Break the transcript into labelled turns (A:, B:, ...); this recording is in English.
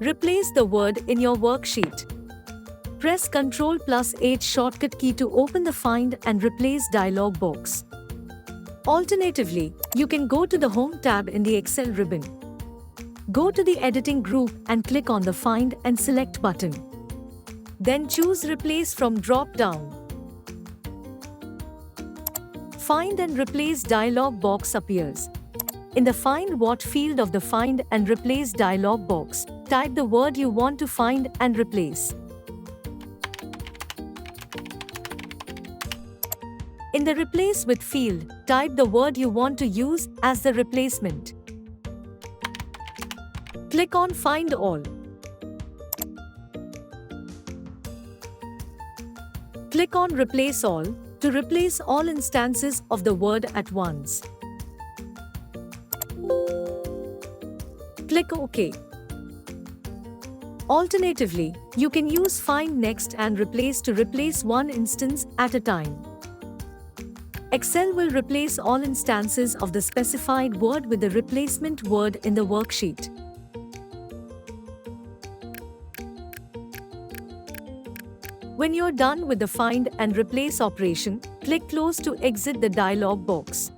A: Replace the word in your worksheet. Press Ctrl+H shortcut key to open the Find and Replace dialog box. Alternatively, you can go to the Home tab in the Excel ribbon. Go to the Editing group and click on the Find and Select button. Then choose Replace from drop-down. Find and Replace dialog box appears. In the Find What field of the Find and Replace dialog box, type the word you want to find and replace. In the Replace With field, type the word you want to use as the replacement. Click on Find All. Click on Replace All to replace all instances of the word at once. Click OK. Alternatively, you can use Find Next and Replace to replace one instance at a time. Excel will replace all instances of the specified word with the replacement word in the worksheet. When you're done with the Find and Replace operation, click Close to exit the dialog box.